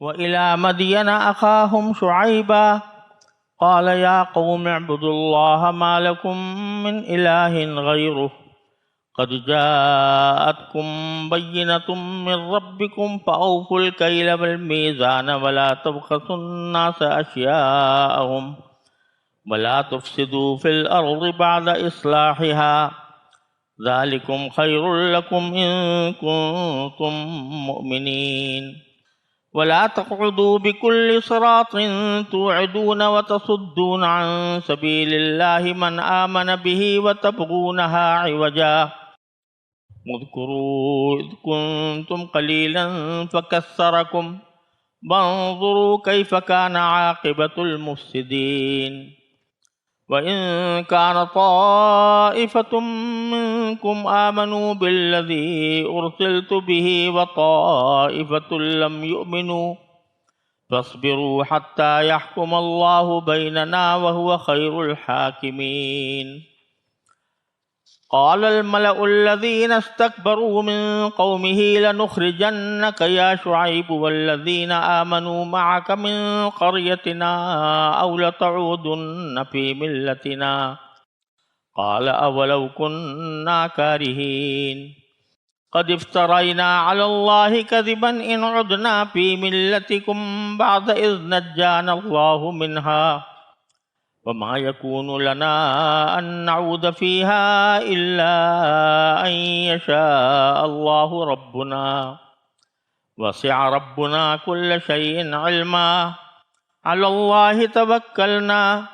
وإلى مدين أخاهم شعيبا قال يا قوم اعبدوا الله ما لكم من إله غيره قد جاءتكم بينة من ربكم فأوفوا الكيل والميزان ولا تبخسوا الناس أشياءهم ولا تفسدوا في الأرض بعد إصلاحها ذلكم خير لكم إن كنتم مؤمنين ولا تقعدوا بكل صراط توعدون وتصدون عن سبيل الله من آمن به وتبغونها عوجا اذكروا إذ كنتم قليلا فكثركم وانظروا كيف كان عاقبة المفسدين وإن كان طائفة منكم آمنوا بالذي أرسلت به وطائفة لم يؤمنوا فاصبروا حتى يحكم الله بيننا وهو خير الحاكمين قال الملأ الذين استكبروا من قومه لنخرجنك يا شعيب والذين آمنوا معك من قريتنا أو لتعودن في ملتنا قال أولو كنا كارهين قد افترينا على الله كذبا إن عدنا في ملتكم بعد إذ نجانا الله منها وما يكون لنا أن نعود فيها إلا أن يشاء الله ربنا وسع ربنا كل شيء علما على الله توكلنا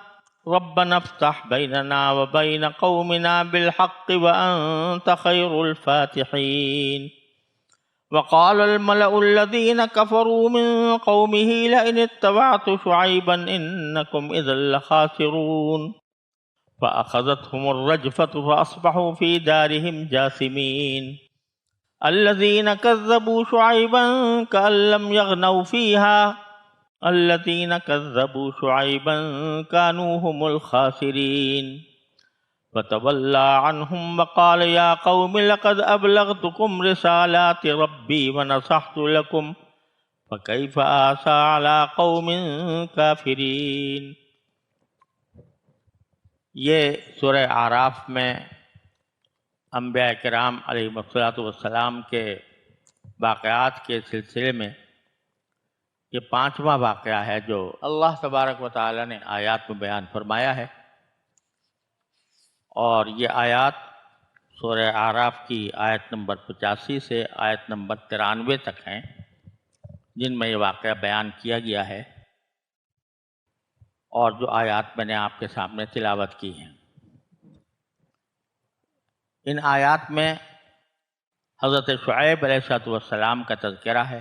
ربنا افتح بيننا وبين قومنا بالحق وأنت خير الفاتحين وقال الملأ الذين كفروا من قومه لئن اتبعت شعيبا إنكم إذا لخاسرون فأخذتهم الرجفة فأصبحوا في دارهم جاثمين الذين كذبوا شعيبا كأن لم يغنوا فيها الذين كذبوا شعيبا كانوا هم الخاسرين فتولى عنهم وقال يا قوم لقد أبلغتكم رسالات ربي ونصحت لكم فكيف آسى على قوم كافرين۔ یہ سورہ اعراف میں انبیاء کرام علیہ السلام کے واقعات کے سلسلے میں یہ 5واں واقعہ ہے جو اللہ تبارک و تعالی نے آیات میں بیان فرمایا ہے، اور یہ آیات سورہ اعراف کی آیت نمبر 85 سے آیت نمبر 93 تک ہیں، جن میں یہ واقعہ بیان کیا گیا ہے اور جو آیات میں نے آپ کے سامنے تلاوت کی ہیں۔ ان آیات میں حضرت شعیب علیہ السلام کا تذکرہ ہے،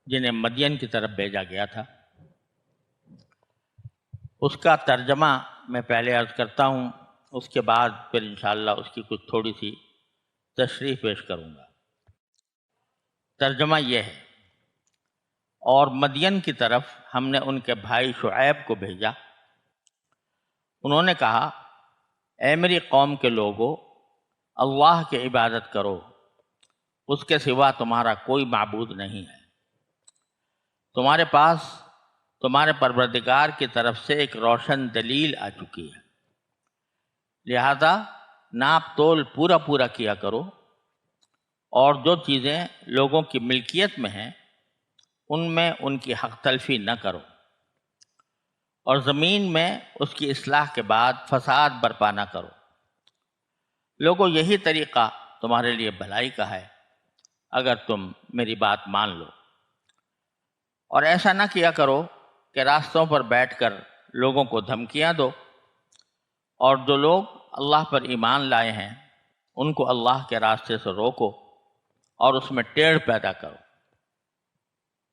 جنہیں مدین کی طرف بھیجا گیا تھا۔ اس کا ترجمہ میں پہلے عرض کرتا ہوں، اس کے بعد پھر انشاءاللہ اس کی کچھ تھوڑی سی تشریح پیش کروں گا۔ ترجمہ یہ ہے، اور مدین کی طرف ہم نے ان کے بھائی شعیب کو بھیجا، انہوں نے کہا اے میری قوم کے لوگو، اللہ کی عبادت کرو، اس کے سوا تمہارا کوئی معبود نہیں ہے، تمہارے پاس تمہارے پروردگار کی طرف سے ایک روشن دلیل آ چکی ہے، لہذا ناپ تول پورا کیا کرو، اور جو چیزیں لوگوں کی ملکیت میں ہیں ان میں ان کی حق تلفی نہ کرو، اور زمین میں اس کی اصلاح کے بعد فساد برپا نہ کرو۔ لوگوں، یہی طریقہ تمہارے لیے بھلائی کا ہے اگر تم میری بات مان لو، اور ایسا نہ کیا کرو کہ راستوں پر بیٹھ کر لوگوں کو دھمکیاں دو، اور جو لوگ اللہ پر ایمان لائے ہیں ان کو اللہ کے راستے سے روکو اور اس میں ٹیڑھ پیدا کرو،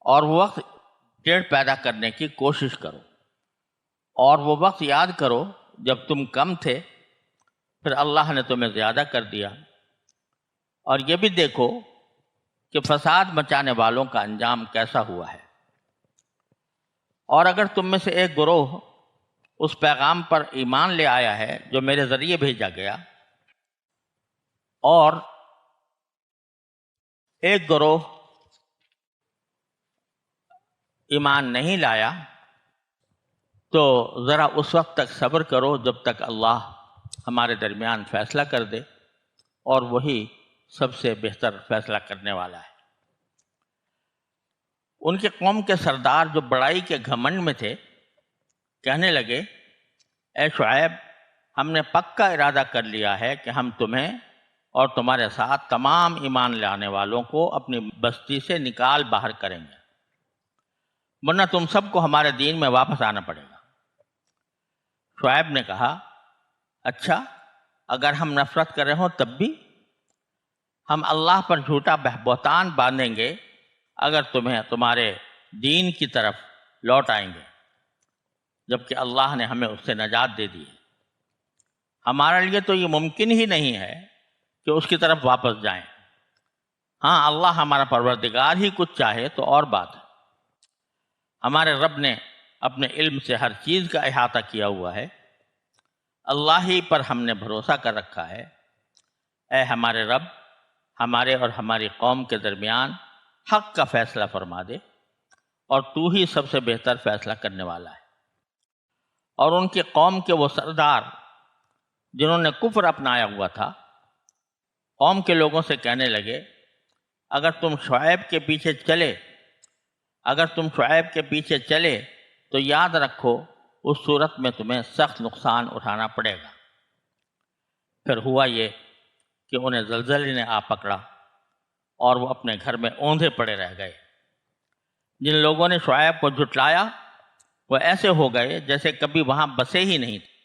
اور وہ وقت ٹیڑھ پیدا کرنے کی کوشش کرو، اور وہ وقت یاد کرو جب تم کم تھے، پھر اللہ نے تمہیں زیادہ کر دیا، اور یہ بھی دیکھو کہ فساد مچانے والوں کا انجام کیسا ہوا ہے۔ اور اگر تم میں سے ایک گروہ اس پیغام پر ایمان لے آیا ہے جو میرے ذریعے بھیجا گیا، اور ایک گروہ ایمان نہیں لایا تو ذرا اس وقت تک صبر کرو جب تک اللہ ہمارے درمیان فیصلہ کر دے، اور وہی سب سے بہتر فیصلہ کرنے والا ہے۔ ان کے قوم کے سردار جو بڑائی کے گھمنڈ میں تھے کہنے لگے، اے شعیب، ہم نے پکا ارادہ کر لیا ہے کہ ہم تمہیں اور تمہارے ساتھ تمام ایمان لانے والوں کو اپنی بستی سے نکال باہر کریں گے، ورنہ تم سب کو ہمارے دین میں واپس آنا پڑے گا۔ شعیب نے کہا، اچھا، اگر ہم نفرت کر رہے ہوں تب بھی ہم اللہ پر جھوٹا بہتان باندھیں گے اگر تمہیں تمہارے دین کی طرف لوٹ آئیں گے، جبکہ اللہ نے ہمیں اس سے نجات دے دی ہے۔ ہمارے لیے تو یہ ممکن ہی نہیں ہے کہ اس کی طرف واپس جائیں۔ ہاں، اللہ ہمارا پروردگار ہی کچھ چاہے تو اور بات ہے۔ ہمارے رب نے اپنے علم سے ہر چیز کا احاطہ کیا ہوا ہے، اللہ ہی پر ہم نے بھروسہ کر رکھا ہے۔ اے ہمارے رب، ہمارے اور ہماری قوم کے درمیان حق کا فیصلہ فرما دے، اور تو ہی سب سے بہتر فیصلہ کرنے والا ہے۔ اور ان کی قوم کے وہ سردار جنہوں نے کفر اپنایا ہوا تھا، قوم کے لوگوں سے کہنے لگے، اگر تم شعیب کے پیچھے چلے تو یاد رکھو اس صورت میں تمہیں سخت نقصان اٹھانا پڑے گا۔ پھر ہوا یہ کہ انہیں زلزلے نے آ پکڑا اور وہ اپنے گھر میں اوندھے پڑے رہ گئے۔ جن لوگوں نے شعیب کو جھٹلایا وہ ایسے ہو گئے جیسے کبھی وہاں بسے ہی نہیں تھے۔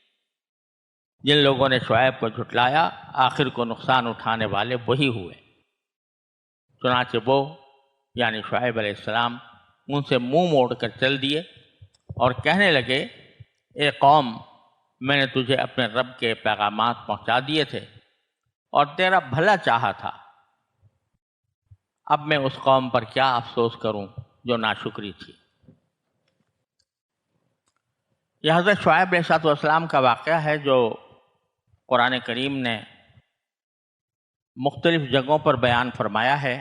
جن لوگوں نے شعیب کو جھٹلایا آخر کو نقصان اٹھانے والے وہی ہوئے۔ چنانچہ وہ یعنی شعیب علیہ السلام ان سے منہ موڑ کر چل دیے اور کہنے لگے، اے قوم، میں نے تجھے اپنے رب کے پیغامات پہنچا دیے تھے اور تیرا بھلا چاہا تھا، اب میں اس قوم پر کیا افسوس کروں جو ناشکری تھی۔ یہ حضرت شعیب علیہ السلام کا واقعہ ہے جو قرآن کریم نے مختلف جگہوں پر بیان فرمایا ہے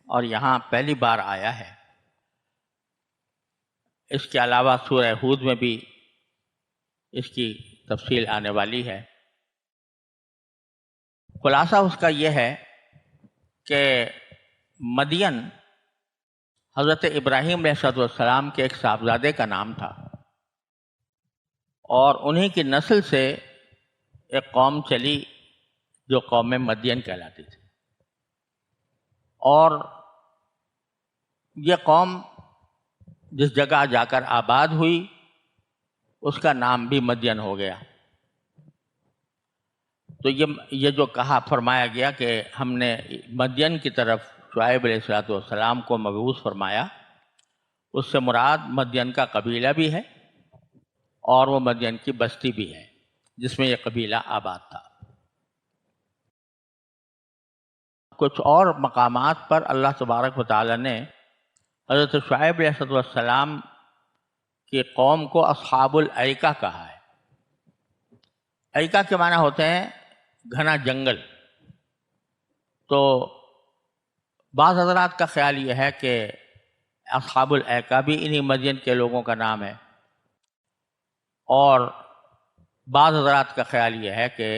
اور یہاں پہلی بار آیا ہے۔ اس کے علاوہ سورہ ہود میں بھی اس کی تفصیل آنے والی ہے۔ خلاصہ اس کا یہ ہے کہ مدین حضرت ابراہیم علیہ السلام کے ایک صاحبزادے کا نام تھا، اور انہی کی نسل سے ایک قوم چلی جو قوم مدین کہلاتی تھی، اور یہ قوم جس جگہ جا کر آباد ہوئی اس کا نام بھی مدین ہو گیا۔ تو یہ جو فرمایا گیا کہ ہم نے مدین کی طرف شعیب علیہ السلام کو مبعوث فرمایا، اس سے مراد مدین کا قبیلہ بھی ہے اور وہ مدین کی بستی بھی ہے جس میں یہ قبیلہ آباد تھا۔ کچھ اور مقامات پر اللہ تبارک و تعالی نے حضرت شعیب علیہ السلام کی قوم کو اصحاب الایکہ کہا ہے۔ ایکہ کے معنی ہوتے ہیں گھنا جنگل۔ تو بعض حضرات کا خیال یہ ہے کہ اصحاب الایکہ بھی انہی مدین کے لوگوں کا نام ہے، اور بعض حضرات کا خیال یہ ہے کہ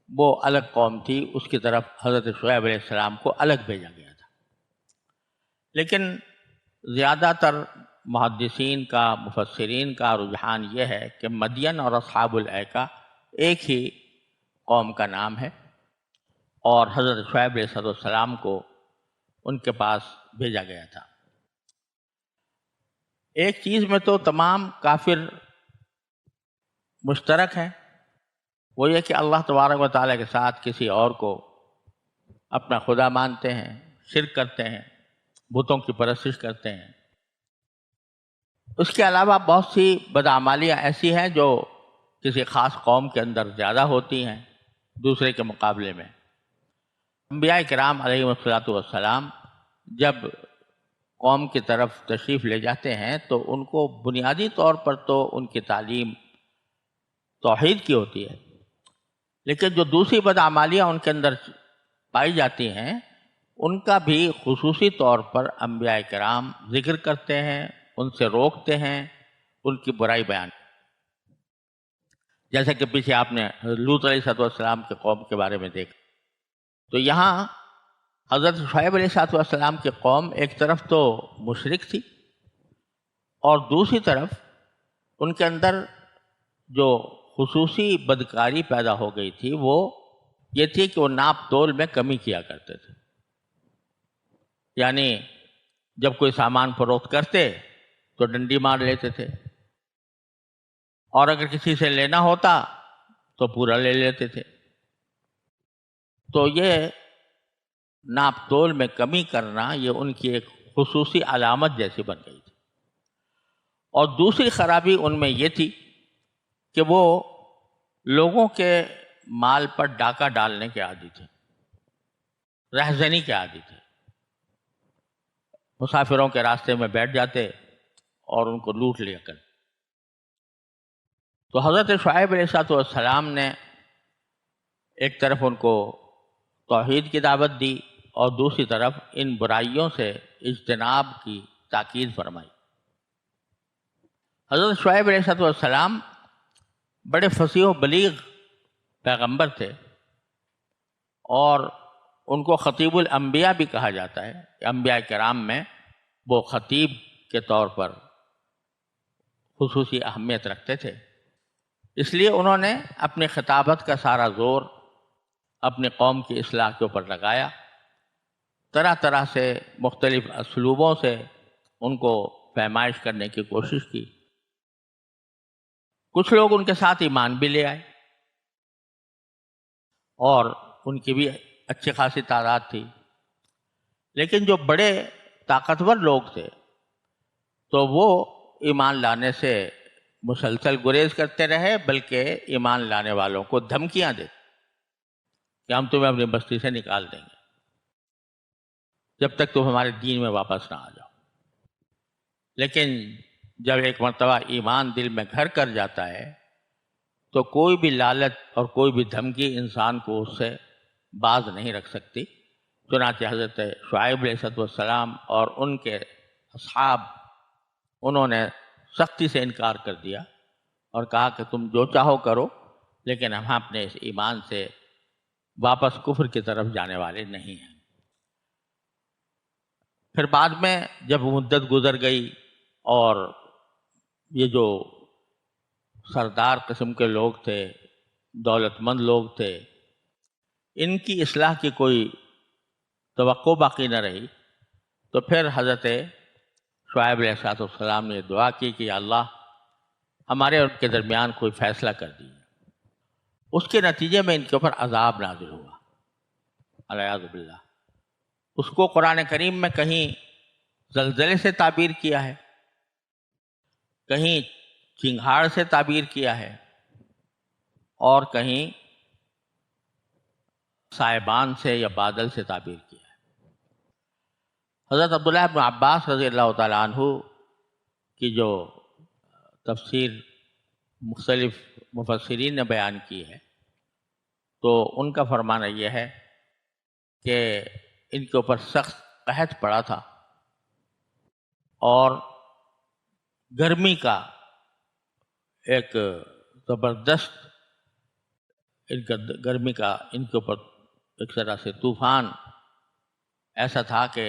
وہ الگ قوم تھی، اس کی طرف حضرت شعیب علیہ السلام کو الگ بھیجا گیا تھا۔ لیکن زیادہ تر محدثین کا، مفسرین کا رجحان یہ ہے کہ مدین اور اصحاب الایکہ ایک ہی قوم کا نام ہے، اور حضرت شعیب علیہ السلام کو ان کے پاس بھیجا گیا تھا۔ ایک چیز میں تو تمام کافر مشترک ہیں، وہ یہ کہ اللہ تبارک و تعالیٰ کے ساتھ کسی اور کو اپنا خدا مانتے ہیں، شرک کرتے ہیں، بتوں کی پرستش کرتے ہیں۔ اس کے علاوہ بہت سی بدعمالیاں ایسی ہیں جو کسی خاص قوم کے اندر زیادہ ہوتی ہیں دوسرے کے مقابلے میں۔ انبیاء کرام علیہ والسلام جب قوم کی طرف تشریف لے جاتے ہیں تو ان کو بنیادی طور پر تو ان کی تعلیم توحید کی ہوتی ہے، لیکن جو دوسری بدعمالیاں ان کے اندر پائی جاتی ہیں ان کا بھی خصوصی طور پر انبیاء کرام ذکر کرتے ہیں، ان سے روکتے ہیں، ان کی برائی بیان، جیسا کہ پیچھے آپ نے لوط علیہ السلام کے قوم کے بارے میں دیکھا۔ تو یہاں حضرت شعیب علیہ السلام کی قوم ایک طرف تو مشرک تھی، اور دوسری طرف ان کے اندر جو خصوصی بدکاری پیدا ہو گئی تھی وہ یہ تھی کہ وہ ناپ تول میں کمی کیا کرتے تھے۔ یعنی جب کوئی سامان فروخت کرتے تو ڈنڈی مار لیتے تھے، اور اگر کسی سے لینا ہوتا تو پورا لے لیتے تھے۔ تو یہ ناپ تول میں کمی کرنا یہ ان کی ایک خصوصی علامت جیسی بن گئی تھی۔ اور دوسری خرابی ان میں یہ تھی کہ وہ لوگوں کے مال پر ڈاکہ ڈالنے کے عادی تھے، رہزنی کے عادی تھے۔ مسافروں کے راستے میں بیٹھ جاتے اور ان کو لوٹ لیا کرتے۔ تو حضرت شعیب علیہ السلام نے ایک طرف ان کو توحید کی دعوت دی اور دوسری طرف ان برائیوں سے اجتناب کی تاکید فرمائی۔ حضرت شعیب علیہ السلام بڑے فصیح و بلیغ پیغمبر تھے، اور ان کو خطیب الانبیاء بھی کہا جاتا ہے۔ انبیاء کرام میں وہ خطیب کے طور پر خصوصی اہمیت رکھتے تھے، اس لیے انہوں نے اپنی خطابت کا سارا زور اپنی قوم کی اصلاح کے اوپر لگایا، طرح طرح سے مختلف اسلوبوں سے ان کو پیمائش کرنے کی کوشش کی۔ کچھ لوگ ان کے ساتھ ایمان بھی لے آئے، اور ان کی بھی اچھی خاصی تعداد تھی، لیکن جو بڑے طاقتور لوگ تھے تو وہ ایمان لانے سے مسلسل گریز کرتے رہے، بلکہ ایمان لانے والوں کو دھمکیاں دیتے کہ ہم تمہیں اپنی بستی سے نکال دیں گے جب تک تم ہمارے دین میں واپس نہ آ جاؤ۔ لیکن جب ایک مرتبہ ایمان دل میں گھر کر جاتا ہے تو کوئی بھی لالچ اور کوئی بھی دھمکی انسان کو اس سے باز نہیں رکھ سکتی۔ چنانچہ حضرت شعیب علیہ السلام اور ان کے اصحاب انہوں نے سختی سے انکار کر دیا اور کہا کہ تم جو چاہو کرو، لیکن ہم اپنے اس ایمان سے واپس کفر کی طرف جانے والے نہیں ہیں۔ پھر بعد میں جب مدت گزر گئی اور یہ جو سردار قسم کے لوگ تھے، دولت مند لوگ تھے، ان کی اصلاح کی کوئی توقع باقی نہ رہی، تو پھر حضرت شعیب علیہ السلام نے دعا کی کہ یا اللہ ہمارے اور ان کے درمیان کوئی فیصلہ کر دیجیے۔ اس کے نتیجے میں ان کے اوپر عذاب نازل ہوا، الیاذ باللہ۔ اس کو قرآن کریم میں کہیں زلزلے سے تعبیر کیا ہے، کہیں چنگھاڑ سے تعبیر کیا ہے، اور کہیں سائبان سے یا بادل سے تعبیر کیا ہے۔ حضرت عبداللہ بن عباس رضی اللہ تعالیٰ عنہ کی جو تفسیر مختلف مفسرین نے بیان کی ہے، تو ان کا فرمانا یہ ہے کہ ان کے اوپر سخت قحط پڑا تھا، اور گرمی کا ایک زبردست گرمی کا ان کے اوپر ایک طرح سے طوفان ایسا تھا کہ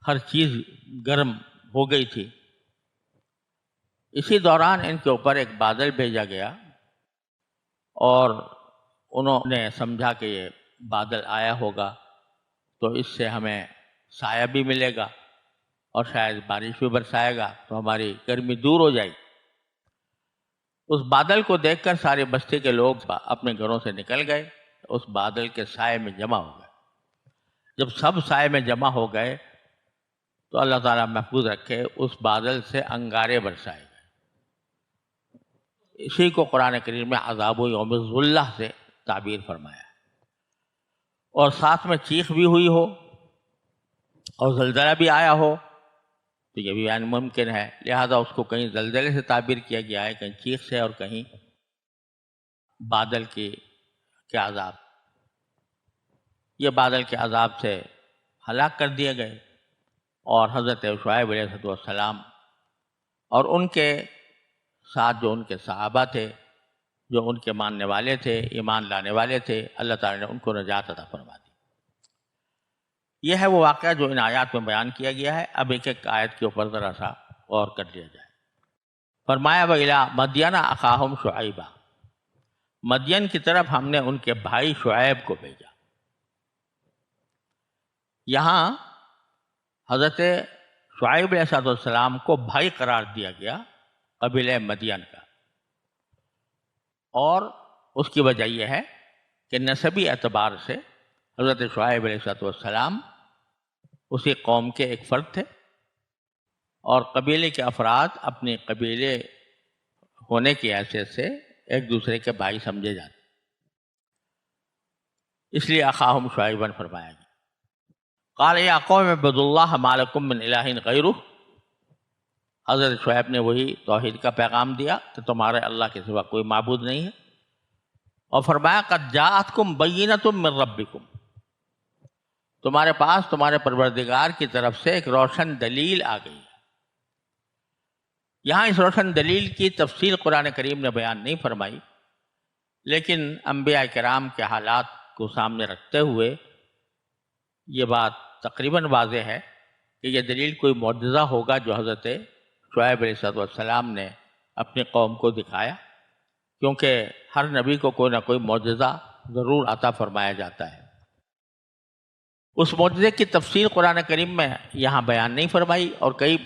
ہر چیز گرم ہو گئی تھی۔ اسی دوران ان کے اوپر ایک بادل بھیجا گیا، اور انہوں نے سمجھا کہ یہ بادل آیا ہوگا تو اس سے ہمیں سایہ بھی ملے گا اور شاید بارش بھی برسائے گا تو ہماری گرمی دور ہو جائے گی۔ اس بادل کو دیکھ کر سارے بستی کے لوگ اپنے گھروں سے نکل گئے، اس بادل کے سائے میں جمع ہو گئے۔ جب سب سائے میں جمع ہو گئے تو اللہ تعالیٰ محفوظ رکھے اس بادل سے انگارے برسائے گئے۔ اسی کو قرآن کریم میں عذاب و یوم الظلہ سے تعبیر فرمایا، اور ساتھ میں چیخ بھی ہوئی ہو اور زلزلہ بھی آیا ہو تو یہ بھی یعنی ممکن ہے، لہذا اس کو کہیں زلزلے سے تعبیر کیا گیا ہے، کہیں چیخ سے، اور کہیں بادل کے عذاب۔ یہ بادل کے عذاب سے ہلاک کر دیے گئے، اور حضرت شعیب علیہ السلام اور ان کے ساتھ جو ان کے صحابہ تھے، جو ان کے ماننے والے تھے، ایمان لانے والے تھے، اللہ تعالیٰ نے ان کو نجات عطا فرما دی۔ یہ ہے وہ واقعہ جو ان آیات میں بیان کیا گیا ہے۔ اب ایک ایک آیت کے اوپر ذرا سا غور کر لیا جائے۔ فرمایا وَإِلَىٰ مَدْيَنَ أَخَاهُمْ شُعَيْبًا، مدین کی طرف ہم نے ان کے بھائی شعیب کو بھیجا۔ یہاں حضرت شعیب علیہ السلام کو بھائی قرار دیا گیا قبیلہ مدین کا، اور اس کی وجہ یہ ہے کہ نسبی اعتبار سے حضرت شعیب علیہ السلام اسی قوم کے ایک فرد تھے، اور قبیلے کے افراد اپنے قبیلے ہونے کی حیثیت سے ایک دوسرے کے بھائی سمجھے جاتے، اس لیے اخاہم شعیباً فرمایا گیا۔ قال یا قوم اعبدوا اللہ ما لکم من الہ غیرہ، حضرت شعیب نے وہی توحید کا پیغام دیا کہ تمہارے اللہ کے سوا کوئی معبود نہیں ہے، اور فرمایا قد جاءتکم بینۃ من ربکم، تمہارے پاس تمہارے پروردگار کی طرف سے ایک روشن دلیل آ گئی ہے۔ یہاں اس روشن دلیل کی تفصیل قرآن کریم نے بیان نہیں فرمائی، لیکن انبیاء کرام کے حالات کو سامنے رکھتے ہوئے یہ بات تقریباً واضح ہے کہ یہ دلیل کوئی معجزہ ہوگا جو حضرت شعیب علیہ السلام نے اپنی قوم کو دکھایا، کیونکہ ہر نبی کو کوئی نہ کوئی معجزہ ضرور عطا فرمایا جاتا ہے۔ اس معجزے کی تفصیل قرآن کریم میں یہاں بیان نہیں فرمائی، اور کئی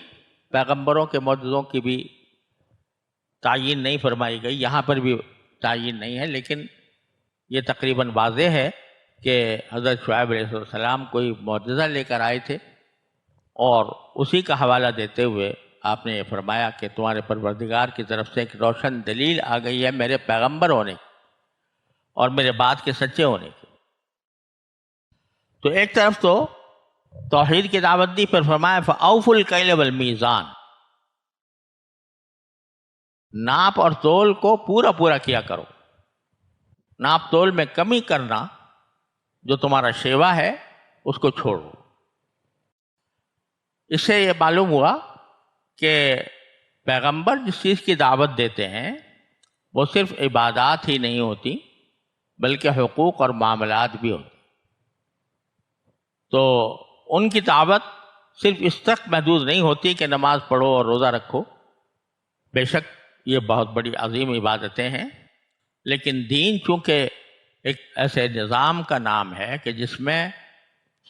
پیغمبروں کے معجزوں کی بھی تعیین نہیں فرمائی گئی، یہاں پر بھی تعیین نہیں ہے، لیکن یہ تقریباً واضح ہے کہ حضرت شعیب علیہ السلام کوئی معجزہ لے کر آئے تھے، اور اسی کا حوالہ دیتے ہوئے آپ نے یہ فرمایا کہ تمہارے پروردگار کی طرف سے ایک روشن دلیل آ گئی ہے میرے پیغمبر ہونے کی اور میرے بات کے سچے ہونے کی۔ تو ایک طرف تو توحید کی دعوت دی، پھر فرمایا فَأَوْفُوا الْكَيْلَ وَالْمِيزَانَ، ناپ اور تول کو پورا پورا کیا کرو، ناپ تول میں کمی کرنا جو تمہارا شیوا ہے اس کو چھوڑو۔ اس سے یہ معلوم ہوا کہ پیغمبر جس چیز کی دعوت دیتے ہیں وہ صرف عبادات ہی نہیں ہوتی بلکہ حقوق اور معاملات بھی ہوتے، تو ان کی دعوت صرف اس تک محدود نہیں ہوتی کہ نماز پڑھو اور روزہ رکھو، بے شک یہ بہت بڑی عظیم عبادتیں ہیں، لیکن دین چونکہ ایک ایسے نظام کا نام ہے کہ جس میں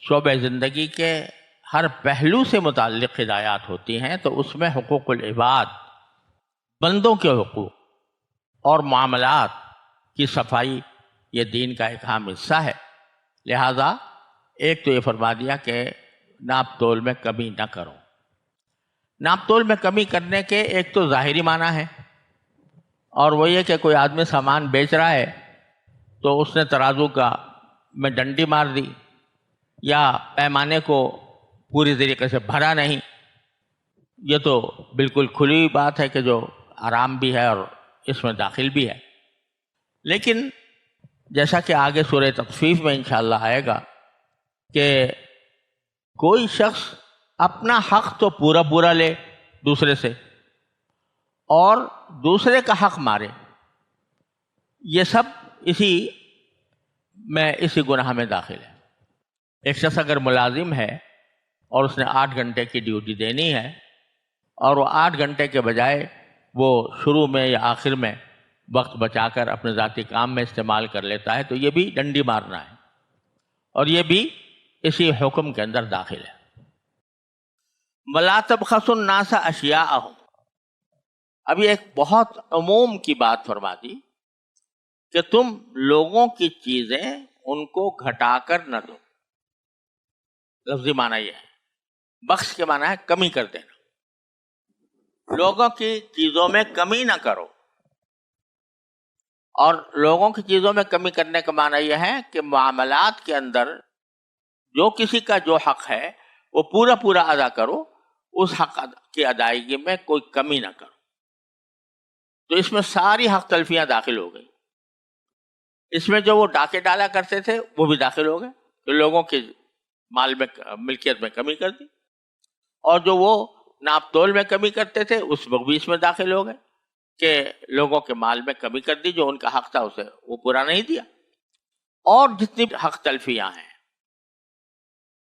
شعبہ زندگی کے ہر پہلو سے متعلق ہدایات ہوتی ہیں، تو اس میں حقوق العباد، بندوں کے حقوق اور معاملات کی صفائی یہ دین کا ایک اہم حصہ ہے۔ لہذا ایک تو یہ فرما دیا کہ ناپ تول میں کمی نہ کرو۔ ناپ تول میں کمی کرنے کے ایک تو ظاہری معنی ہے، اور وہ یہ کہ کوئی آدمی سامان بیچ رہا ہے تو اس نے ترازو کا میں ڈنڈی مار دی، یا پیمانے کو پوری طریقے سے بھرا نہیں، یہ تو بالکل کھلی بات ہے کہ جو حرام بھی ہے اور اس میں داخل بھی ہے۔ لیکن جیسا کہ آگے سورہ تطفیف میں انشاءاللہ آئے گا کہ کوئی شخص اپنا حق تو پورا پورا لے دوسرے سے اور دوسرے کا حق مارے، یہ سب اسی گناہ میں داخل ہے۔ ایک شخص اگر ملازم ہے اور اس نے 8 گھنٹے کی ڈیوٹی دینی ہے، اور وہ 8 گھنٹے کے بجائے وہ شروع میں یا آخر میں وقت بچا کر اپنے ذاتی کام میں استعمال کر لیتا ہے، تو یہ بھی ڈنڈی مارنا ہے، اور یہ بھی اسی حکم کے اندر داخل ہے۔ وَلَا تَبْخَسُوا النَّاسَ أَشْيَاءَهُمْ، اب یہ ایک بہت عموم کی بات فرما دی کہ تم لوگوں کی چیزیں ان کو گھٹا کر نہ دو۔ لفظی معنی یہ ہے، بخش کے معنی ہے کمی کر دینا، لوگوں کی چیزوں میں کمی نہ کرو۔ اور لوگوں کی چیزوں میں کمی کرنے کا معنی یہ ہے کہ معاملات کے اندر جو کسی کا جو حق ہے وہ پورا پورا ادا کرو، اس حق کی ادائیگی میں کوئی کمی نہ کرو۔ تو اس میں ساری حق تلفیاں داخل ہو گئی۔ اس میں جو وہ ڈاکے ڈالا کرتے تھے وہ بھی داخل ہو گئے کہ لوگوں کے مال میں ملکیت میں کمی کر دی، اور جو وہ ناپ تول میں کمی کرتے تھے اس وقت بھی اس میں داخل ہو گئے کہ لوگوں کے مال میں کمی کر دی، جو ان کا حق تھا اسے وہ پورا نہیں دیا. اور جتنی حق تلفیاں ہیں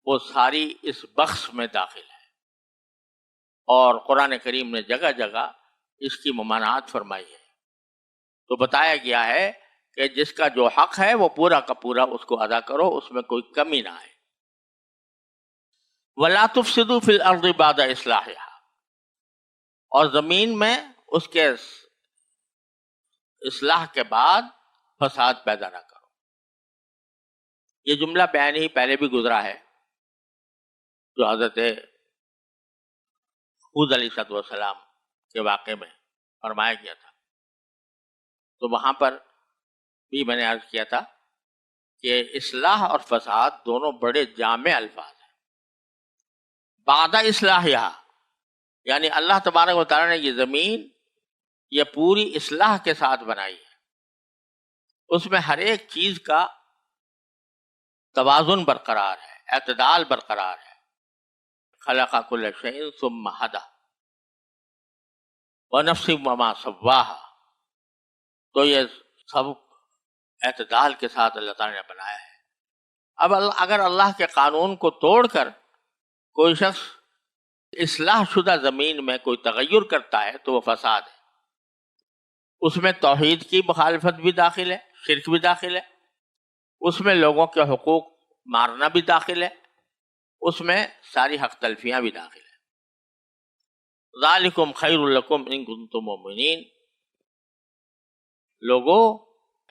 وہ ساری اس بخش میں داخل ہے، اور قرآن کریم نے جگہ جگہ اس کی ممانعت فرمائی ہے. تو بتایا گیا ہے کہ جس کا جو حق ہے وہ پورا کا پورا اس کو ادا کرو، اس میں کوئی کمی نہ آئے. وَلَا تُفْسِدُوا فِي الْأَرْضِ بَعْدَ إِصْلَاحِهَا، اور زمین میں اس کے اصلاح کے بعد فساد پیدا نہ کرو. یہ جملہ بیان ہی پہلے بھی گزرا ہے، جو حضرت ہود علیہ السلام کے واقعے میں فرمایا گیا تھا. تو وہاں پر بھی میں نے عرض کیا تھا کہ اصلاح اور فساد دونوں بڑے جامع الفاظ ہیں. بعد اصلاحیہ یعنی اللہ تبارک و تعالیٰ نے یہ زمین یہ پوری اصلاح کے ساتھ بنائی ہے، اس میں ہر ایک چیز کا توازن برقرار ہے، اعتدال برقرار ہے. خلق کل شیء ثم ہدی ونفس وما سواها، تو یہ سب اعتدال کے ساتھ اللہ تعالیٰ نے بنایا ہے. اب اگر اللہ کے قانون کو توڑ کر کوئی شخص اصلاح شدہ زمین میں کوئی تغیر کرتا ہے تو وہ فساد ہے. اس میں توحید کی مخالفت بھی داخل ہے، شرک بھی داخل ہے، اس میں لوگوں کے حقوق مارنا بھی داخل ہے، اس میں ساری حق تلفیاں بھی داخل ہے. ذالکم خیر لکم ان کنتم مؤمنین، لوگو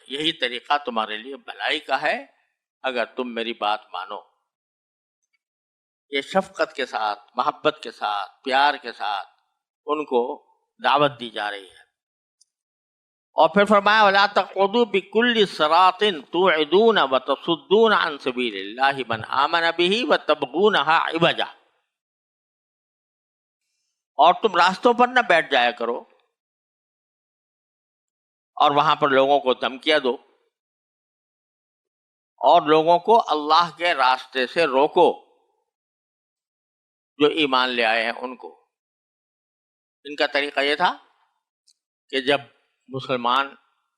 یہی طریقہ تمہارے لیے بھلائی کا ہے اگر تم میری بات مانو. یہ شفقت کے ساتھ، محبت کے ساتھ، پیار کے ساتھ ان کو دعوت دی جا رہی ہے. اور پھر فرمایا وَلَا تَقْعُدُوا بِكُلِّ صِرَاطٍ تُوعِدُونَ وَتَصُدُّونَ عَنْ سَبِيلِ اللَّهِ مَنْ آمَنَ بِهِ وَتَبْغُونَهَا عِوَجًا، اور تم راستوں پر نہ بیٹھ جایا کرو اور وہاں پر لوگوں کو دھمکیاں دو اور لوگوں کو اللہ کے راستے سے روکو جو ایمان لے آئے ہیں ان کو. ان کا طریقہ یہ تھا کہ جب مسلمان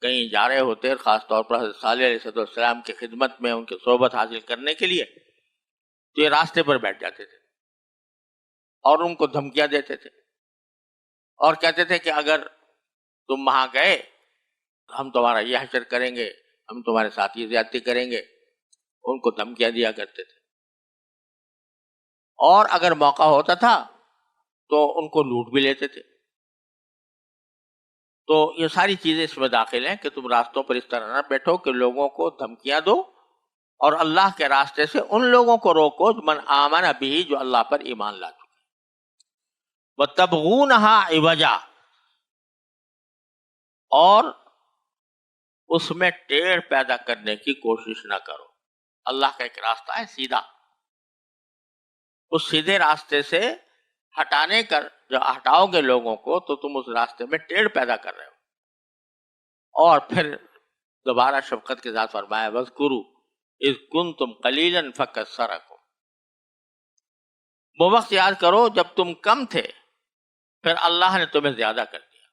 کہیں جا رہے ہوتے، خاص طور پر حضرت صالح علیہ السلام کی خدمت میں ان کی صحبت حاصل کرنے کے لیے، تو یہ راستے پر بیٹھ جاتے تھے اور ان کو دھمکیاں دیتے تھے اور کہتے تھے کہ اگر تم وہاں گئے ہم تمہارا یہ حشر کریں گے، ہم تمہارے ساتھ یہ زیادتی کریں گے. ان کو دھمکیاں دیا کرتے تھے، اور اگر موقع ہوتا تھا تو ان کو لوٹ بھی لیتے تھے. تو یہ ساری چیزیں اس میں داخل ہیں کہ تم راستوں پر اس طرح نہ بیٹھو کہ لوگوں کو دھمکیاں دو اور اللہ کے راستے سے ان لوگوں کو روکو من آمن بھی، جو اللہ پر ایمان لا چکے. وَتَبْغُونَهَا عِوَجًا، اور اس میں ٹیڑھ پیدا کرنے کی کوشش نہ کرو. اللہ کا ایک راستہ ہے سیدھا، اس سیدھے راستے سے ہٹانے کر جو ہٹاؤ گے لوگوں کو تو تم اس راستے میں ٹیڑھ پیدا کر رہے ہو. اور پھر دوبارہ شفقت کے ساتھ فرمایا وَاذْكُرُوا إِذْ كُنْتُمْ قَلِيلًا فَكَثَّرَكُمْ، وہ وقت یاد کرو جب تم کم تھے پھر اللہ نے تمہیں زیادہ کر دیا.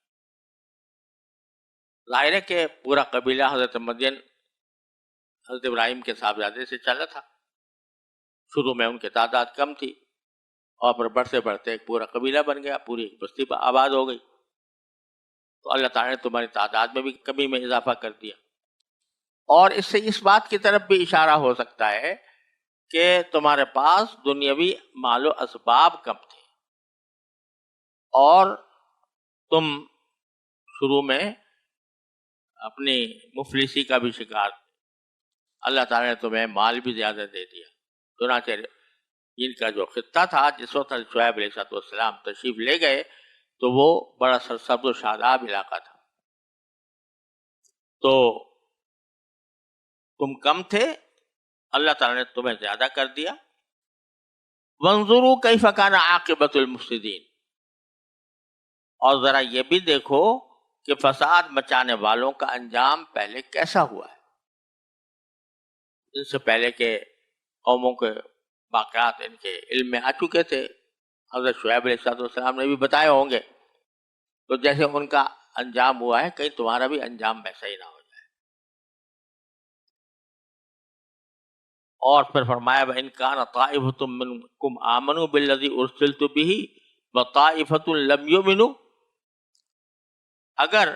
ظاہر ہے کہ پورا قبیلہ حضرت مدین حضرت ابراہیم کے صاحبزادے سے چلا تھا. شروع میں ان کی تعداد کم تھی اور پھر بڑھتے بڑھتے ایک پورا قبیلہ بن گیا، پوری ایک بستی پر آباد ہو گئی. تو اللہ تعالیٰ نے تمہاری تعداد میں بھی کمی میں اضافہ کر دیا. اور اس سے اس بات کی طرف بھی اشارہ ہو سکتا ہے کہ تمہارے پاس دنیاوی مال و اسباب کم تھے اور تم شروع میں اپنی مفلسی کا بھی شکار تھے. اللہ تعالیٰ نے تمہیں مال بھی زیادہ دے دیا. چنانچہ ان کا جو خطہ تھا جس وقت شعیب علیہ السلام تشریف لے گئے تو وہ بڑا سرسبز و شاداب علاقہ تھا. تو تم کم تھے، اللہ تعالیٰ نے تمہیں زیادہ کر دیا. وانظروا کیف کان عاقبۃ المفسدین، اور ذرا یہ بھی دیکھو کہ فساد مچانے والوں کا انجام پہلے کیسا ہوا ہے. ان سے پہلے کے قوموں کے واقعات ان کے علم میں آ چکے تھے، حضرت شعیب علیہ السلام نے بھی بتائے ہوں گے. تو جیسے ان کا انجام ہوا ہے کہیں تمہارا بھی انجام ویسا ہی نہ ہو جائے. اور پھر فرمایا وَإِنْ كَانَ طَائِفَةٌ مِّنْكُمْ آمَنُوا بِالَّذِي أُرْسِلْتُ بِهِ وَطَائِفَةٌ لَمْ يُؤْمِنُوا، اگر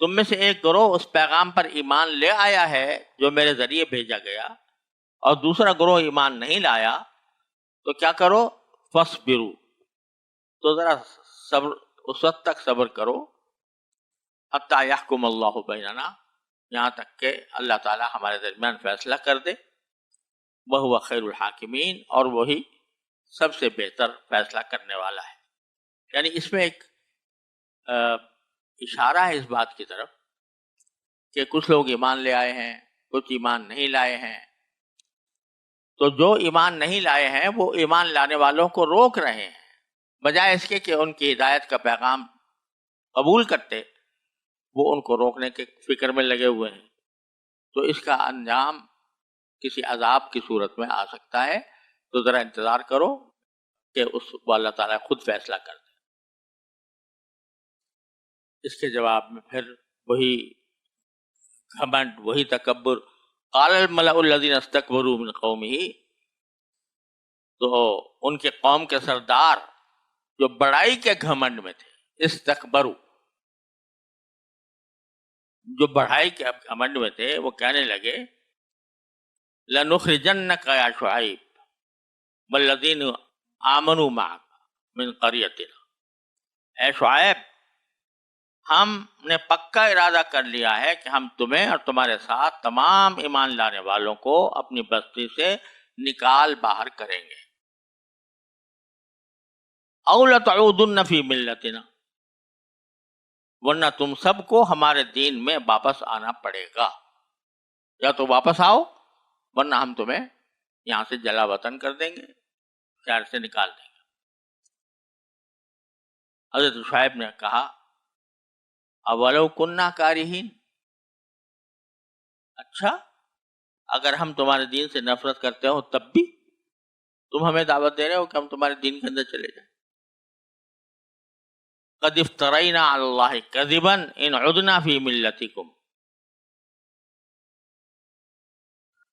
تم میں سے ایک گروہ اس پیغام پر ایمان لے آیا ہے جو میرے ذریعے بھیجا گیا، اور دوسرا گروہ ایمان نہیں لایا، تو کیا کرو؟ فَاصْبِرُوا، تو ذرا صبر، اس وقت تک صبر کرو، حَتَّى يَحْكُمَ اللَّهُ بَيْنَنَا، یہاں تک کہ اللہ تعالی ہمارے درمیان فیصلہ کر دے. وَهُوَ خَيْرُ الْحَاكِمِينَ، اور وہی سب سے بہتر فیصلہ کرنے والا ہے. یعنی اس میں ایک اشارہ ہے اس بات کی طرف کہ کچھ لوگ ایمان لے آئے ہیں، کچھ ایمان نہیں لائے ہیں. تو جو ایمان نہیں لائے ہیں وہ ایمان لانے والوں کو روک رہے ہیں، بجائے اس کے کہ ان کی ہدایت کا پیغام قبول کرتے، وہ ان کو روکنے کے فکر میں لگے ہوئے ہیں. تو اس کا انجام کسی عذاب کی صورت میں آ سکتا ہے. تو ذرا انتظار کرو کہ اس کو اللہ تعالیٰ خود فیصلہ کر دے. اس کے جواب میں پھر وہی گھمنڈ، وہی تکبر. قال الملأ الذین استکبروا من قومہ، تو ان کے قوم کے سردار جو بڑائی کے گھمنڈ میں تھے، استکبروا، جو بڑائی کے گھمنڈ میں تھے، وہ کہنے لگے لَنُخْرِجَنَّكَ يَا شُعَيْبُ وَالَّذِينَ آمَنُوا مَعَكَ مِنْ قَرْيَتِنَا، اے شعیب، ہم نے پکا ارادہ کر لیا ہے کہ ہم تمہیں اور تمہارے ساتھ تمام ایمان لانے والوں کو اپنی بستی سے نکال باہر کریں گے. اَوْ لَتَعُودُنَّ فِي مِلَّتِنَا، ورنہ تم سب کو ہمارے دین میں واپس آنا پڑے گا. یا تو واپس آؤ، ورنہ ہم تمہیں یہاں سے جلا وطن کر دیں گے، شہر سے نکال دیں گے. حضرت شعیب نے کہا اولو کننا کارہین، اچھا اگر ہم تمہارے دین سے نفرت کرتے ہو تب بھی تم ہمیں دعوت دے رہے ہو کہ ہم تمہارے دین کے اندر چلے جائیں. قد افترینا علی اللہ کذبا ان عدنا فی ملتکم،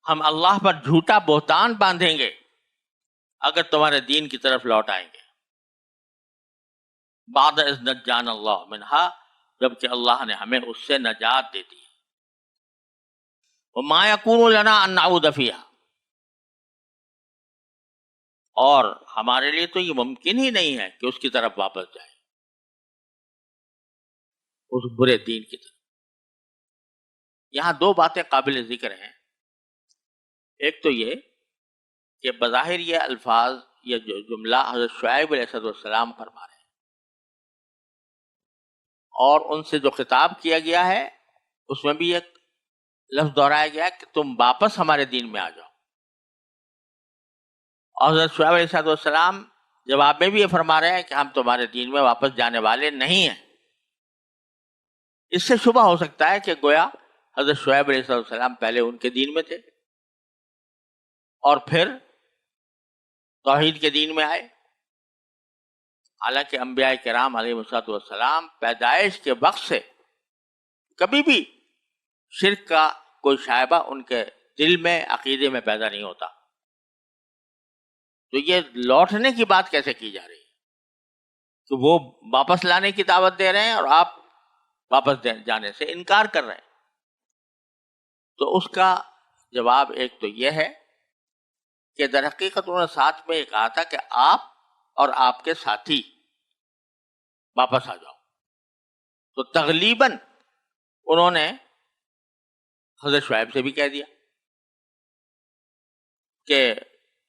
ہم اللہ پر جھوٹا بہتان باندھیں گے اگر تمہارے دین کی طرف لوٹ آئیں گے. بعد اذ نجانا اللہ منہا، جبکہ اللہ نے ہمیں اس سے نجات دے دی. وما یکون لنا ان نعود فیہا، اور ہمارے لیے تو یہ ممکن ہی نہیں ہے کہ اس کی طرف واپس جائیں، اس برے دین کی طرف. یہاں دو باتیں قابل ذکر ہیں. ایک تو یہ کہ بظاہر یہ الفاظ، یہ جو جملہ حضرت شعیب علیہ السلام فرما رہے ہیں، اور ان سے جو خطاب کیا گیا ہے اس میں بھی ایک لفظ دہرایا گیا ہے کہ تم واپس ہمارے دین میں آ جاؤ. اور حضرت شعیب علیہ السلام جواب میں بھی یہ فرما رہے ہیں کہ ہم تمہارے دین میں واپس جانے والے نہیں ہیں. اس سے شبہ ہو سکتا ہے کہ گویا حضرت شعیب علیہ السلام پہلے ان کے دین میں تھے اور پھر توحید کے دین میں آئے. حالانکہ انبیاء کرام علیہ السلام پیدائش کے وقت سے کبھی بھی شرک کا کوئی شائبہ ان کے دل میں، عقیدے میں پیدا نہیں ہوتا. تو یہ لوٹنے کی بات کیسے کی جا رہی ہے کہ وہ واپس لانے کی دعوت دے رہے ہیں اور آپ واپس جانے سے انکار کر رہے ہیں؟ تو اس کا جواب ایک تو یہ ہے کہ در حقیقت انہوں نے ساتھ میں یہ کہا تھا کہ آپ اور آپ کے ساتھی واپس آ جاؤ. تو تغلیباً انہوں نے حضرت شعیب سے بھی کہہ دیا کہ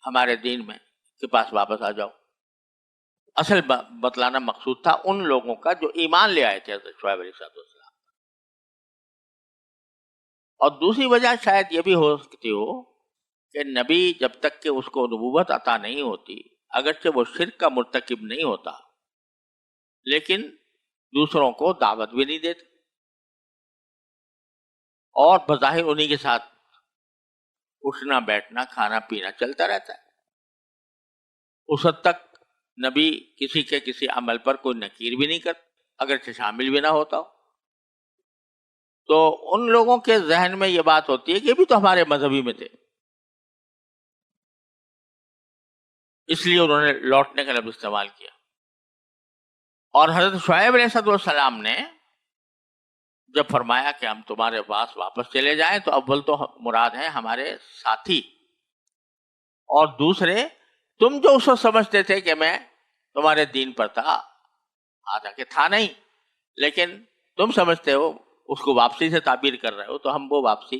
ہمارے دین میں کے پاس واپس آ جاؤ. اصل بتلانا مقصود تھا ان لوگوں کا جو ایمان لے آئے تھے حضرت شعیب علیہ السلام. اور دوسری وجہ شاید یہ بھی ہو سکتی ہو کہ نبی جب تک کہ اس کو نبوت عطا نہیں ہوتی، اگرچہ وہ شرک کا مرتکب نہیں ہوتا، لیکن دوسروں کو دعوت بھی نہیں دیتے اور بظاہر انہی کے ساتھ اٹھنا بیٹھنا کھانا پینا چلتا رہتا ہے. اس حد تک نبی کسی کے کسی عمل پر کوئی نکیر بھی نہیں کرتا اگرچہ شامل بھی نہ ہوتا ہو. تو ان لوگوں کے ذہن میں یہ بات ہوتی ہے کہ یہ بھی تو ہمارے مذہبی میں تھے، اس لیے انہوں نے لوٹنے کا لفظ استعمال کیا. اور حضرت شعیب علیہ السلام نے جب فرمایا کہ ہم تمہارے پاس واپس چلے جائیں تو اول تو مراد ہیں ہمارے ساتھی، اور دوسرے تم جو اس وقت سمجھتے تھے کہ میں تمہارے دین پر تھا، حالانکہ تھا نہیں، لیکن تم سمجھتے ہو اس کو واپسی سے تعبیر کر رہے ہو، تو ہم وہ واپسی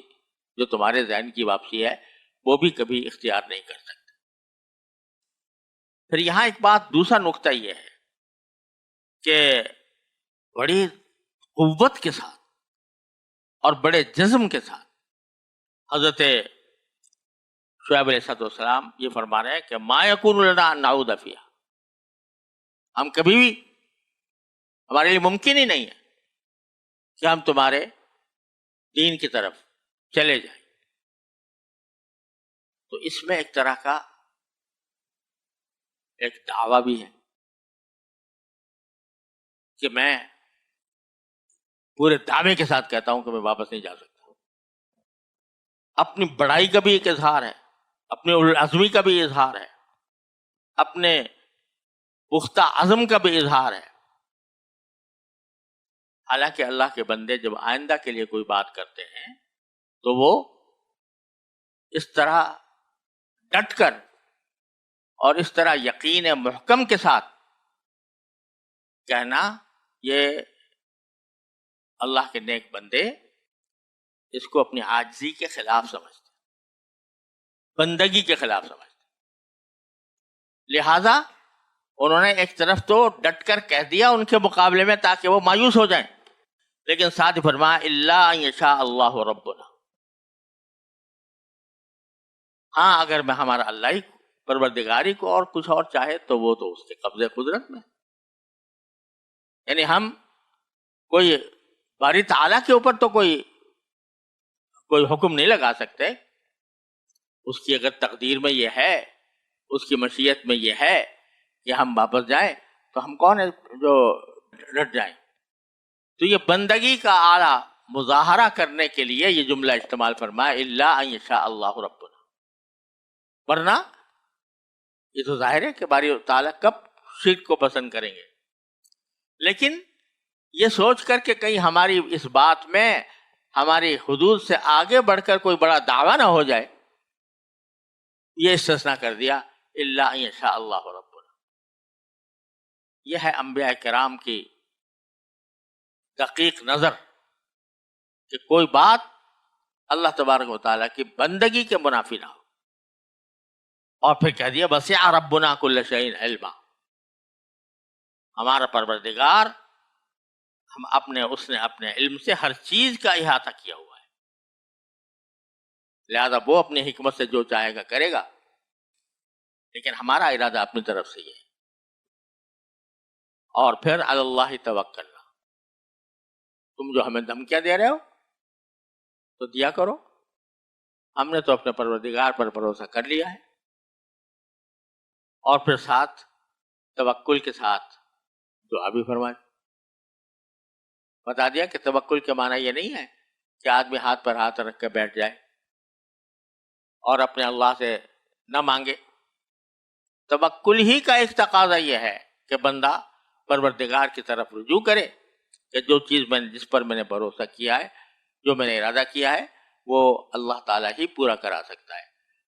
جو تمہارے ذہن کی واپسی ہے وہ بھی کبھی اختیار نہیں کر سکتے. پھر یہاں ایک بات، دوسرا نقطہ یہ ہے کہ بڑی قوت کے ساتھ اور بڑے جزم کے ساتھ حضرت شعیب علیہ السلام یہ فرما رہے ہیں کہ ما یکون لنا ان نعود فیہا، ہم کبھی بھی، ہمارے لیے ممکن ہی نہیں ہے کہ ہم تمہارے دین کی طرف چلے جائیں. تو اس میں ایک طرح کا ایک دعویٰ بھی ہے کہ میں پورے دعوے کے ساتھ کہتا ہوں کہ میں واپس نہیں جا سکتا. اپنی بڑائی کا بھی ایک اظہار ہے، اپنی العزمی کا بھی اظہار ہے، اپنے پختہ عزم کا بھی اظہار ہے. حالانکہ اللہ کے بندے جب آئندہ کے لیے کوئی بات کرتے ہیں تو وہ اس طرح ڈٹ کر اور اس طرح یقین محکم کے ساتھ کہنا، یہ اللہ کے نیک بندے اس کو اپنی عاجزی کے خلاف سمجھتے، بندگی کے خلاف سمجھتے. لہذا انہوں نے ایک طرف تو ڈٹ کر کہہ دیا ان کے مقابلے میں تاکہ وہ مایوس ہو جائیں، لیکن ساتھ ہی فرمایا الا ان یشاء اللہ ربنا، ہاں اگر میں ہمارا اللہ ہی پروردگاری کو اور کچھ اور چاہے تو وہ تو اس کے قبضے قدرت میں. یعنی ہم کوئی باری تعالیٰ کے اوپر تو کوئی حکم نہیں لگا سکتے. اس کی اگر تقدیر میں یہ ہے، اس کی مشیت میں یہ ہے کہ ہم واپس جائیں تو ہم کون ہیں جو ڈٹ جائیں. تو یہ بندگی کا اعلیٰ مظاہرہ کرنے کے لیے یہ جملہ استعمال فرمایا الا ان یشاء اللہ ربنا، ورنہ یہ تو ظاہر ہے کہ باری تعالیٰ کب شرک کو پسند کریں گے. لیکن یہ سوچ کر کہ کہیں ہماری اس بات میں ہماری حدود سے آگے بڑھ کر کوئی بڑا دعویٰ نہ ہو جائے، یہ استثناء کر دیا الا ان یشاء اللہ ربنا. یہ ہے انبیاء کرام کی دقیق نظر کہ کوئی بات اللہ تبارک و تعالیٰ کی بندگی کے منافی نہ ہو. اور پھر کہہ دیا وسع ربنا کل شیء علما، ہمارا پروردگار اس نے اپنے علم سے ہر چیز کا احاطہ کیا ہوا ہے، لہذا وہ اپنی حکمت سے جو چاہے گا کرے گا، لیکن ہمارا ارادہ اپنی طرف سے یہ ہے. اور پھر علی اللہ توکلنا، تم جو ہمیں دھمکیاں دے رہے ہو تو دیا کرو، ہم نے تو اپنے پروردگار پر بھروسہ کر لیا ہے. اور پھر ساتھ توکل کے ساتھ دعا بھی فرمائی. بتا دیا کہ توکل کے معنی یہ نہیں ہے کہ آدمی ہاتھ پر ہاتھ رکھ کے بیٹھ جائے اور اپنے اللہ سے نہ مانگے. توکل ہی کا ایک تقاضا یہ ہے کہ بندہ پروردگار کی طرف رجوع کرے کہ جو چیز جس پر میں نے بھروسہ کیا ہے، جو میں نے ارادہ کیا ہے، وہ اللہ تعالیٰ ہی پورا کرا سکتا ہے.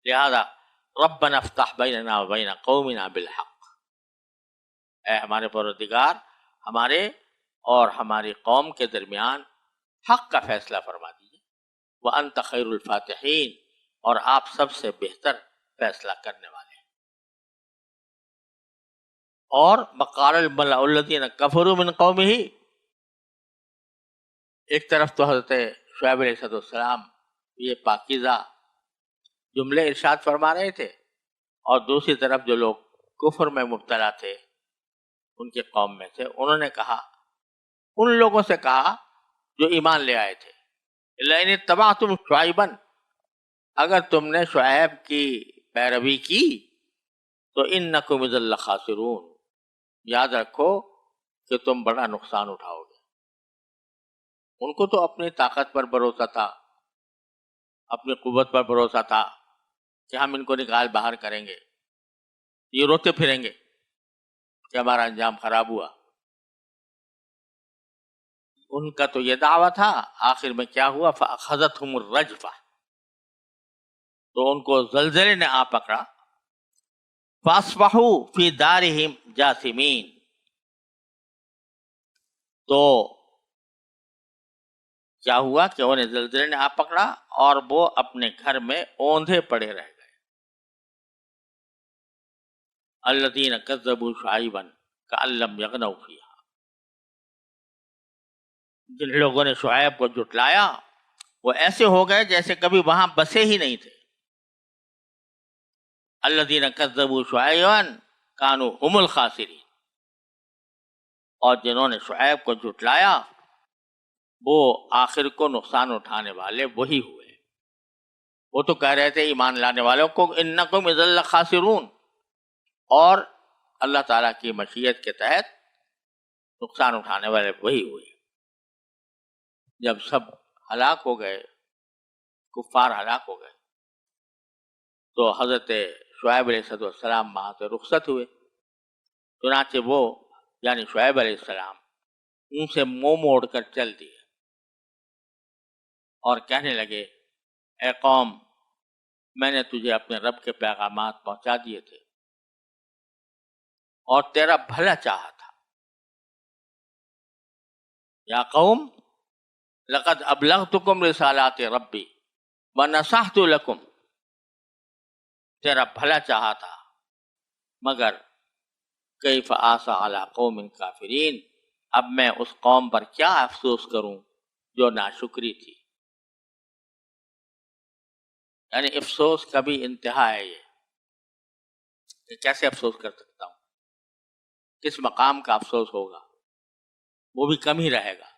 لہذا ربنا افتح بیننا و بین قومنا بالحق، اے ہمارے پروردگار ہمارے اور ہماری قوم کے درمیان حق کا فیصلہ فرما دیجیے. وانت خیر الفاتحین، اور آپ سب سے بہتر فیصلہ کرنے والے ہیں. اور وقال الملأ الذین کفروا من قومہ، ایک طرف تو حضرت شعیب علیہ السلام یہ پاکیزہ جملے ارشاد فرما رہے تھے، اور دوسری طرف جو لوگ کفر میں مبتلا تھے ان کے قوم میں سے، انہوں نے کہا، ان لوگوں سے کہا جو ایمان لے آئے تھے، لئن اتبعتم شعیبا، اگر تم نے شعیب کی پیروی کی تو انکم اذا لخاسرون، یاد رکھو کہ تم بڑا نقصان اٹھاؤ گے۔ ان کو تو اپنی طاقت پر بھروسہ تھا، اپنی قوت پر بھروسہ تھا کہ ہم ان کو نکال باہر کریں گے، یہ روتے پھریں گے کہ ہمارا انجام خراب ہوا۔ ان کا تو یہ دعویٰ تھا، آخر میں کیا ہوا؟ فَأَخَذَتْهُمُ الرَّجْفَةُ، تو ان کو زلزلے نے آ پکڑا۔ فَأَصْبَحُوا فِي دَارِهِمْ جَاثِمِينَ، تو کیا ہوا کہ انہیں زلزلے نے آ پکڑا اور وہ اپنے گھر میں اوندھے پڑے رہ گئے۔ الَّذِينَ كَذَّبُوا شُعَيْبًا كَأَن لَّمْ يَغْنَوْا فِيهَا، جن لوگوں نے شعیب کو جھٹلایا وہ ایسے ہو گئے جیسے کبھی وہاں بسے ہی نہیں تھے۔ الَّذِينَ كَذَّبُوا شُعَيْبًا كَانُوا هُمُ الْخَاسِرِينَ، اور جنہوں نے شعیب کو جھٹلایا وہ آخر کو نقصان اٹھانے والے وہی ہوئے۔ وہ تو کہہ رہے تھے ایمان لانے والوں کو اِنَّكُمْ اِذًا لَخَاسِرُونَ، اور اللہ تعالیٰ کی مشیت کے تحت نقصان اٹھانے والے وہی ہوئے۔ جب سب ہلاک ہو گئے، کفار ہلاک ہو گئے، تو حضرت شعیب علیہ السلام وہاں سے رخصت ہوئے۔ چنانچہ وہ یعنی شعیب علیہ السلام ان سے منہ موڑ کر چل دیے اور کہنے لگے، اے قوم، میں نے تجھے اپنے رب کے پیغامات پہنچا دیے تھے اور تیرا بھلا چاہا تھا۔ یا قوم لقد ابلغتکم رسالات ربی ونصحت لکم، تیرا بھلا چاہا تھا، مگر کیف آسا علی قوم کافرین، اب میں اس قوم پر کیا افسوس کروں جو ناشکری تھی۔ یعنی افسوس کا بھی انتہا ہے یہ کہ کیسے افسوس کر سکتا ہوں، کس مقام کا افسوس ہوگا، وہ بھی کم ہی رہے گا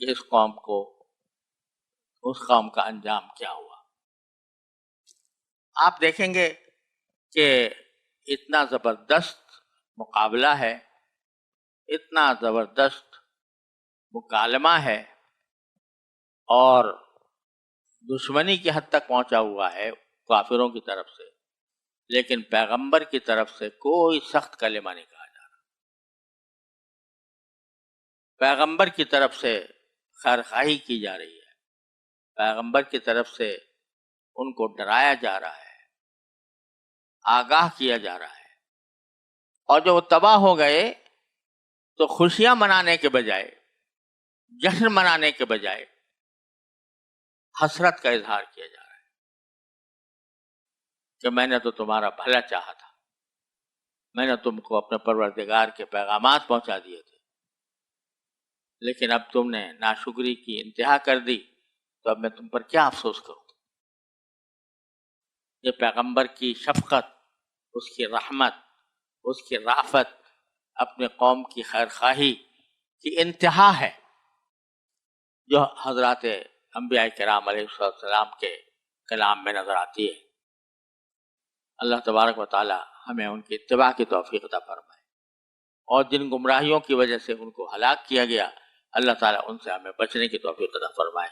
کہ اس قوم کو، اس قوم کا انجام کیا ہوا۔ آپ دیکھیں گے کہ اتنا زبردست مقابلہ ہے، اتنا زبردست مکالمہ ہے اور دشمنی کی حد تک پہنچا ہوا ہے کافروں کی طرف سے، لیکن پیغمبر کی طرف سے کوئی سخت کلمہ نہیں کہا جا رہا۔ پیغمبر کی طرف سے خیرخواہی کی جا رہی ہے، پیغمبر کی طرف سے ان کو ڈرایا جا رہا ہے، آگاہ کیا جا رہا ہے، اور جو وہ تباہ ہو گئے تو خوشیاں منانے کے بجائے، جشن منانے کے بجائے حسرت کا اظہار کیا جا رہا ہے کہ میں نے تو تمہارا بھلا چاہا تھا، میں نے تم کو اپنے پروردگار کے پیغامات پہنچا دیے تھے، لیکن اب تم نے ناشکری کی انتہا کر دی، تو اب میں تم پر کیا افسوس کروں۔ یہ پیغمبر کی شفقت، اس کی رحمت، اس کی رافت، اپنے قوم کی خیرخواہی کی انتہا ہے، جو حضرات انبیاء کرام علیہ السلام کے کلام میں نظر آتی ہے۔ اللہ تبارک و تعالی ہمیں ان کی اتباع کی توفیق عطا فرمائے، اور جن گمراہیوں کی وجہ سے ان کو ہلاک کیا گیا، اللہ تعالیٰ ان سے ہمیں بچنے کی توفیق عطا فرمائے۔